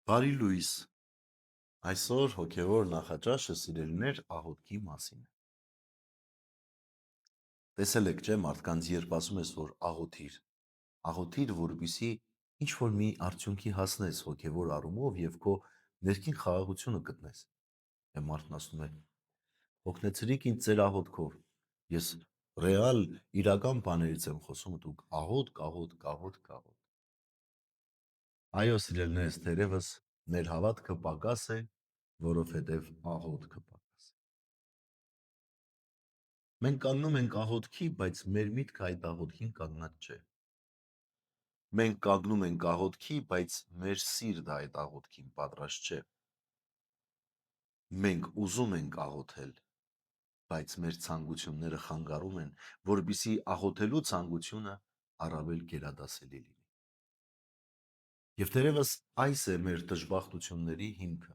Բարի լույս։ Այսօր հոգևոր նախաճաշը սիրելիներ աղոթքի մասին է։ Տեսել եք, չէ՞, մարդկանց երբ ասում ես, որ աղոթիր, որպեսզի ինչ որ մի արդյունքի հասնես հոգևոր առումով եւ քո ներքին խաղաղությունը գտնես։ Եվ մարդն ասում է. «Հոգնեցրիք ինձ ձեր աղոթքով»։ Ես ռեալ իրական բաներից եմ խոսում, դուք աղոթք։ Այո, սիրելիներս, թերևս մեր հավատքը պակաս է, որովհետև աղոթքը պակաս է։ Մենք կանգնում ենք աղոթքի, բայց մեր միտքը այդ աղոթքին կանգնած չէ։ Մենք կանգնում ենք աղոթքի, բայց մեր սիրտը այդ աղոթքին պատրաստ չէ։ Մենք ուզում ենք աղոթել, բայց մեր ցանկությունները խանգարում են, որպեսզի աղոթելու ցանկությունը առավել գերադասելի լինի։ Եվ թերևս այս է մեր դժբախտությունների հիմքը։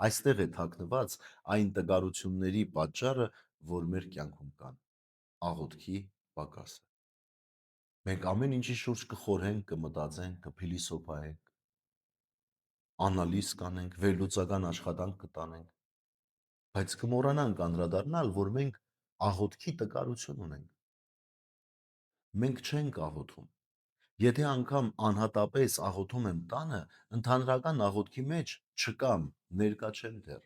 Այստեղ է թաքնված այն տգարությունների պատճառը, որ մեր կյանքում կան։ Աղոթքի պակասը։ Մենք ամեն ինչի շուրջ կխորհենք, կմտածենք, կփիլիսոփայենք, անալիզ կանենք, վերլուծական աշխատանք կտանենք, բայց կմոռանանք անդրադառնալ, որ մենք աղոթքի տկարություն ունենք։ Մենք չենք աղոթում։ Եթե անգամ անհատապես աղոթում եմ տանը, ընդհանրական աղոթքի մեջ չկամ, ներկա չեմ դեռ։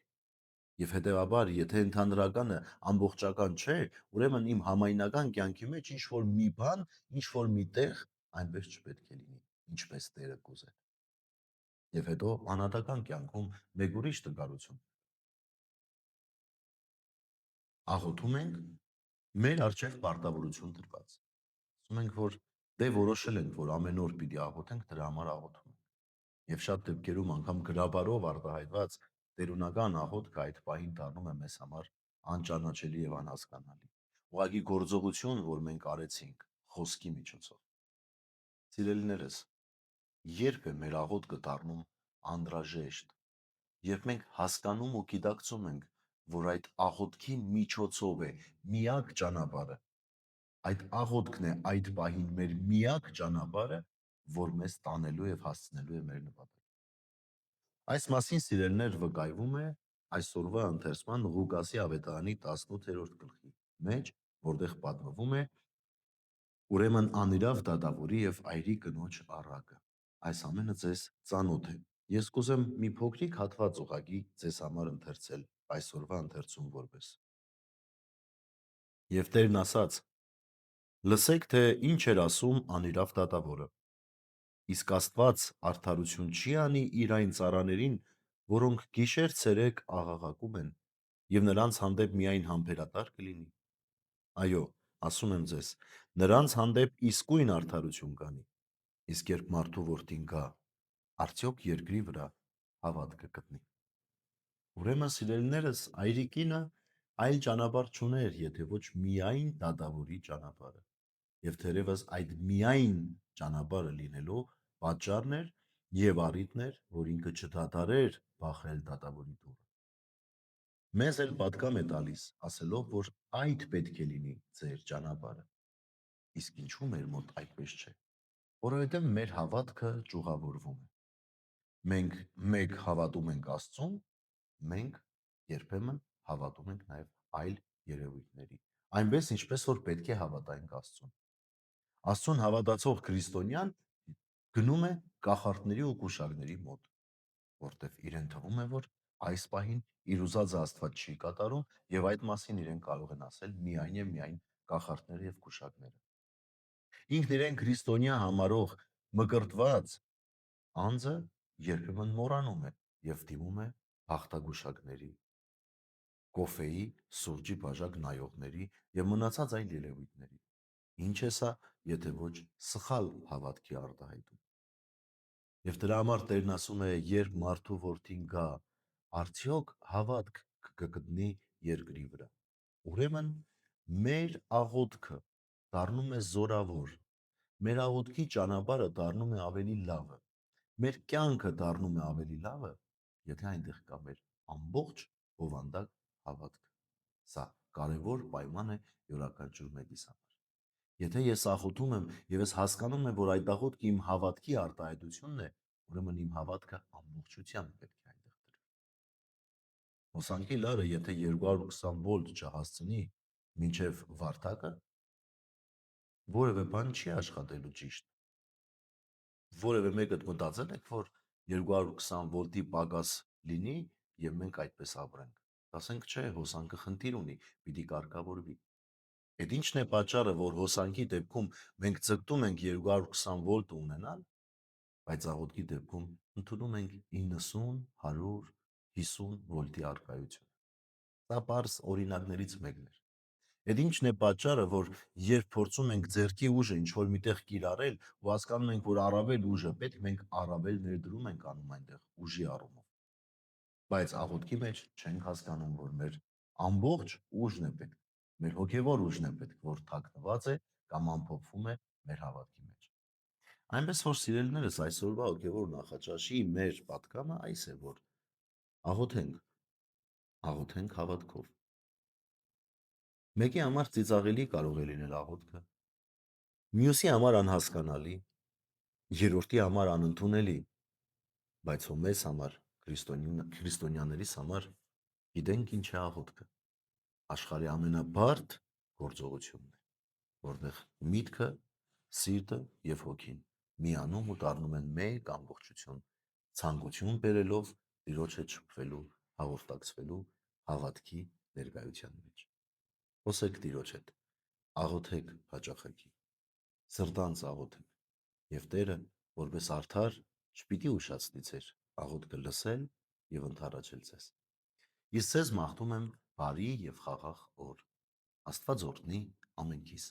Եվ հետևաբար, եթե ընդհանրականը ամբողջական չէ, ուրեմն իմ համայնական կյանքի մեջ ինչ որ մի բան, ինչ որ մի տեղ այնպես չպետք է լինի, ինչպես Տերը կուզեր։ Եվ հետո անհատական կյանքում մեկ ուրիշ տկարություն։ Աղոթում ենք մեր առջև պարտավորություն դրված։ Ասում ենք, որ դե որոշել ենք, որ ամեն օր պիտի աղոթենք, դրա համար աղոթում ենք։ Եվ շատ դեպքերում անգամ գրաբարով արտահայտված տերունական աղոթքը այդ պահին դառնում է մեզ համար անճանաչելի եւ անհասկանալի։ Ուղղակի գործողություն, որ մենք արեցինք խոսքի միջոցով։ Սիրելիներս, երբ է մեր աղոթքը դառնում անհրաժեշտ, երբ մենք հասկանում ու գիտակցում ենք, որ այդ աղոթքի միջոցով է միակ ճանապարհը, այդ աղոթքն է այդ պահին մեր միակ ճանապարհը, որ մեզ տանելու եւ հասցնելու է մեր նպատակին։ Այս մասին սիրելիներ վկայվում է այսօրվա ընթերցման Ղուկասի ավետարանի 18-րդ գլխի մեջ, որտեղ պատմվում է ուրեմն անիրավ դատավորի եւ այրի կնոջ առակը։ Այս ամենը ձեզ ծանոթ է։ Ես կուզեմ մի փոքրիկ հատված ուղակի ձեզ համար ընթերցել այսօրվա ընթերցում որպես։ Եվ Տերն ասաց. լսեք, թե ինչ էր ասում անիրավ դատավորը։ Իսկ Աստված արդարություն չի անի իր այն ծառաներին, որոնք գիշեր-ցերեկ աղաղակում են, եւ նրանց հանդեպ միայն համբերատար կլինի։ Այո, ասում եմ ձեզ, նրանց հանդեպ իսկույն արդարություն կանի։ Իսկ երբ մարդու որդին գա, արդյոք երկրի վրա հավատ կգտնի։ Ուրեմն սիրելիներս, այրիկինը այլ ճանապարհ չուներ, եթե ոչ միայն դատավորի ճանապարհը։ Եվ թերևս այդ միայն ճանապարհը լինելու պատճառն էր եւ առիթն էր, որ ինքը չդադարեր բախել դատավորի դուռը։ Մեզ էլ պատկամ է տալիս, ասելով, որ այդ պետք է լինի ձեր ճանապարհը։ Իսկ ինչու մեր մոտ այդպես չէ։ Որովհետև մեր հավատքը ճյուղավորվում է։ Մենք մեկ հավատում ենք Աստծուն, մենք երբեմն հավատում ենք նաև այլ երևույթների։ Այնպես ինչպես որ պետք է հավատայինք Աստծուն։ Աստծուն հավատացող քրիստոնյան գնում է կախարդների ու կուշակների մոտ, որտեղ իրեն թվում է, որ այս պահին իր ուզածը Աստված չի կատարում եւ այդ մասին իրեն կարող են ասել միայն եւ միայն կախարդները եւ կուշակները։ Ինքն իրեն քրիստոնյա համարող մկրտված անձը երբեմն մոռանում է եւ դիմում է հաղթագուշակների, կոֆեի, սուրճի բաժակ նայողների եւ մնացած այլ երևույթների։ Ինչ է սա, եթե ոչ սխալ հավատքի արտահայտում։ Եվ դրա համար Տերն ասում է, երբ մարդու որդին գա, արդյոք հավատք կգտնի երկրի վրա։ Ուրեմն մեր աղոթքը դառնում է զորավոր, մեր աղոթքի ճանապարհը դառնում է ավելի լավը, մեր կյանքը դառնում է ավելի լավը, եթե այնտեղ կա մեր ամբողջ բովանդակ հավատքը։ Սա կարևոր պայման է յուրաքանչյուր մեկիս համար։ Եթե ես աղոթում եմ եւ ես հասկանում եմ, որ այդ աղոթքը իմ հավատքի արտահայտությունն է, ուրեմն իմ հավատքը ամբողջությամբ պետք է այնտեղ դրվի։ Հոսանքի լարը, եթե 220 վոլտ չհասցնի մինչև վարդակը, որևէ բան չի աշխատելու ճիշտ։ Որևէ մեկդ մտածել եք, որ 220 վոլտի պակաս լինի եւ մենք այդպես ապրենք։ Ասենք չէ, հոսանքը խնդիր ունի, պիտի կարգավորվի։ Այդ ի՞նչն է պատճառը, որ հոսանքի դեպքում մենք ձգտում ենք 220 վոլտ ունենալ, բայց աղոթքի դեպքում ընդունում ենք 90, 100, 50 վոլտի արկայություն։ Դա բարձ օրինակներից մեկն է։ Այդ ի՞նչն է պատճառը, որ երբ փորձում ենք ձեռքի ուժը ինչ-որ միտեղ կիրառել ու հասկանում ենք, որ առավել ուժ է պետք, մենք առավել ներդրում ենք անում այնտեղ ուժի առումով։ Բայց աղոթքի մեջ չենք հասկանում, որ մեր ամբողջ ուժն է պետք, մեր հոգևոր ուժն է պետք, որ թաքնված է կամ ամփոփվում է մեր հավատքի մեջ։ Այնպես որ սիրելիներս, այսօրվա հոգևոր նախաճաշի մեր պատկանը այս է, որ աղոթենք, աղոթենք հավատքով։ Մեկի համար ծիծաղելի կարող է լինել աղոթքը, մյուսի համար անհասկանալի, երրորդի համար անընդունելի, բայց ո մեզ համար, քրիստոնյաներիս համար, գիտենք ինչ է աղոթքը։ Աշխարհի ամենաբարդ գործողությունն է, որտեղ միտքը, սիրտը եւ հոգին միանում ու դառնում են մեկ ամբողջություն, ցանկություն բերելով Տիրոջ հետ շփվելու, հաղորդակցվելու հավատքի ներկայության մեջ։ Խոսեք Տիրոջ հետ, աղոթեք հաճախակի, սրտանց աղոթեք, եւ Տերը, որպես արդար, չպիտի ուշացնի ձեր աղոթքը լսել եւ ընդառաջել ձեզ։ Ես ձեզ մաղթում եմ բարի եւ խաղաղ օր։ Աստված օրհնի ամենքիս։